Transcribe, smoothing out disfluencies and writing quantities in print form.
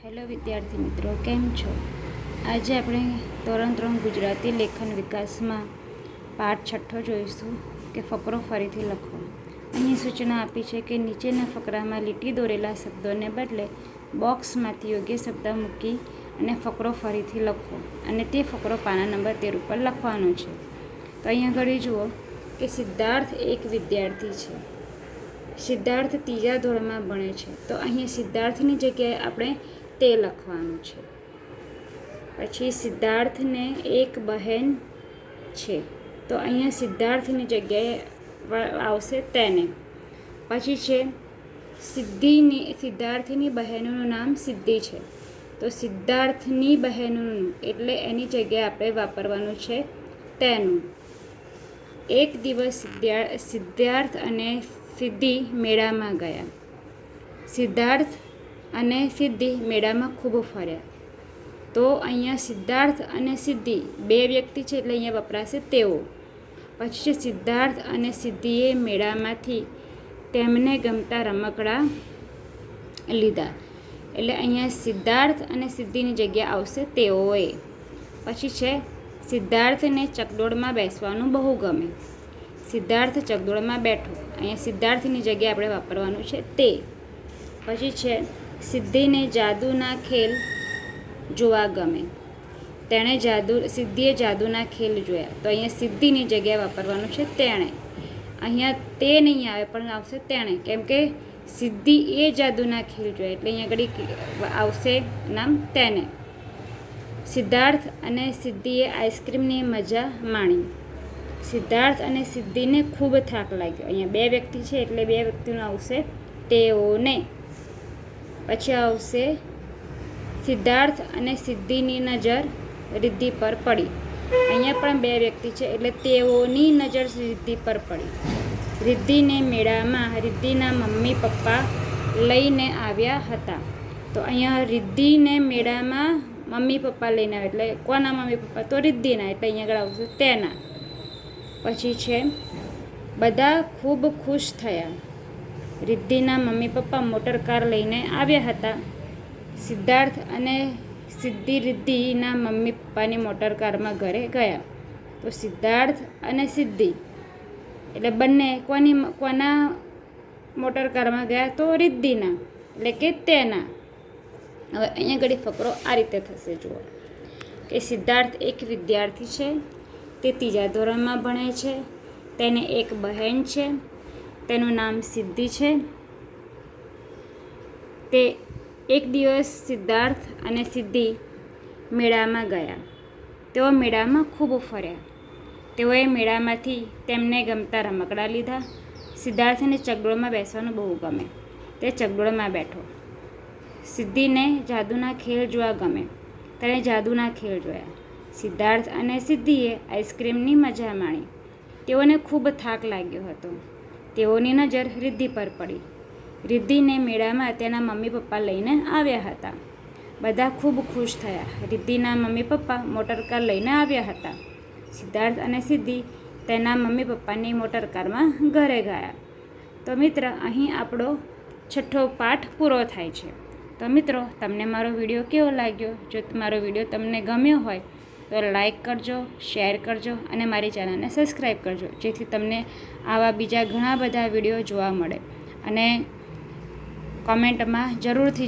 Hello વિદ્યાર્થી મિત્રો, કેમ છો? આજે આપણે ધોરણ 3 ગુજરાતી લેખન વિકાસમાં પાઠ 6 જોઈશું કે ફકરો ફરીથી લખો. અહીં સૂચના આપી છે કે નીચેના ફકરામાં લીટી દોરેલા શબ્દોને બદલે બોક્સમાંથી યોગ્ય શબ્દ મૂકી અને ફકરો ફરીથી લખો અને તે ફકરો પાના નંબર 13 ઉપર લખવાનો છે. તો અહીંયા ઘડી જુઓ કે સિદ્ધાર્થ એક વિદ્યાર્થી છે. સિદ્ધાર્થ 3જા ધોરણમાં ભણે છે. તો અહીંયા સિદ્ધાર્થની જગ્યાએ આપણે તે લખવાનું છે. પછી સિદ્ધાર્થને એક બહેન છે. તો અહીંયા સિદ્ધાર્થની જગ્યાએ આવશે તેને. પછી છે સિદ્ધાર્થની બહેનોનું નામ સિદ્ધિ છે. તો સિદ્ધાર્થની બહેનોનું એટલે એની જગ્યાએ આપણે વાપરવાનું છે તેનું. એક દિવસ સિદ્ધાર્થ અને સિદ્ધિ મેળામાં ગયા. સિદ્ધાર્થ અને સિદ્ધિ મેળામાં ખૂબ ફર્યા. તો અહીંયા સિદ્ધાર્થ અને સિદ્ધિ બે વ્યક્તિ છે એટલે અહીંયા વપરાશે તેઓ. પછી છે સિદ્ધાર્થ અને સિદ્ધિએ મેળામાંથી તેમને ગમતા રમકડા લીધા. એટલે અહીંયા સિદ્ધાર્થ અને સિદ્ધિની જગ્યા આવશે તેઓએ. પછી છે સિદ્ધાર્થને ચકડોળમાં બેસવાનું બહુ ગમે. સિદ્ધાર્થ ચકડોળમાં બેઠો. અહીંયા સિદ્ધાર્થની જગ્યાએ આપણે વાપરવાનું છે તે. પછી છે સિદ્ધિને જાદુના ખેલ જોવા ગમે. સિદ્ધિએ જાદુના ખેલ જોયા. તો અહીંયા સિદ્ધિની જગ્યાએ વાપરવાનું છે તેણે. અહીંયા તે નહીં આવે પણ આવશે તેણે, કેમ કે સિદ્ધિ એ જાદુના ખેલ જોયા એટલે અહીંયા આગળ આવશે નામ તેને. સિદ્ધાર્થ અને સિદ્ધિએ આઈસ્ક્રીમની મજા માણી. સિદ્ધાર્થ અને સિદ્ધિને ખૂબ થાક લાગ્યો. અહીંયા બે વ્યક્તિ છે એટલે બે વ્યક્તિનું આવશે તેઓને. પછી આવશે સિદ્ધાર્થ અને સિદ્ધિની નજર રિદ્ધિ પર પડી. અહીંયા પણ બે વ્યક્તિ છે એટલે તેઓની નજર રિદ્ધિ પર પડી. રિદ્ધિને મેળામાં રિદ્ધિના મમ્મી પપ્પા લઈને આવ્યા હતા. તો અહીંયા રિદ્ધિને મેળામાં મમ્મી પપ્પા લઈને આવ્યા એટલે કોના મમ્મી પપ્પા? તો રિદ્ધિના, એટલે અહીંયા આગળ આવશે તેના. પછી છે બધા ખૂબ ખુશ થયા. રિદ્ધિના મમ્મી પપ્પા મોટર કાર લઈને આવ્યા હતા. સિદ્ધાર્થ અને સિદ્ધિ રિદ્ધિના મમ્મી પપ્પાની મોટર કારમાં ઘરે ગયા. તો સિદ્ધાર્થ અને સિદ્ધિ એટલે બંને કોના મોટર કારમાં ગયા? તો રિદ્ધિના, એટલે કે તેના. હવે અહીંયા ઘડી ફકરો આ રીતે થશે. જુઓ કે સિદ્ધાર્થ એક વિદ્યાર્થી છે. તે 3જા ધોરણમાં ભણે છે. તેને એક બહેન છે. તેનું નામ સિદ્ધિ છે. તે એક દિવસ સિદ્ધાર્થ અને સિદ્ધિ મેળામાં ગયા. તેઓ મેળામાં ખૂબ ફર્યા. તેઓએ મેળામાંથી તેમને ગમતા રમકડા લીધા. સિદ્ધાર્થને ચકડોળમાં બેસવાનું બહુ ગમે. તે ચકડોળમાં બેઠો. સિદ્ધિને જાદુના ખેલ જોવા ગમે. તેણે જાદુના ખેલ જોયા. સિદ્ધાર્થ અને સિદ્ધિએ આઈસ્ક્રીમની મજા માણી. તેઓને ખૂબ થાક લાગ્યો હતો. તેઓની નજર રિદ્ધિ પર પડી. રિદ્ધિને મેળામાં તેના મમ્મી પપ્પા લઈને આવ્યા હતા. બધા ખૂબ ખુશ થયા. રિદ્ધિના મમ્મી પપ્પા મોટરકાર લઈને આવ્યા હતા. સિદ્ધાર્થ અને સિદ્ધિ તેના મમ્મી પપ્પાની મોટરકારમાં ઘરે ગયા. તો મિત્ર, અહીં આપણો 6થો પાઠ પૂરો થાય છે. તો મિત્રો, તમને મારો વિડીયો કેવો લાગ્યો? જો મારો વિડીયો તમને ગમ્યો હોય તો લાઈક કરજો, શેર કરજો અને મારી ચેનલને સબસ્ક્રાઈબ કરજો, જેથી તમને આવા બીજા ઘણા બધા વિડીયો જોવા મળે. અને કોમેન્ટમાં જરૂરથી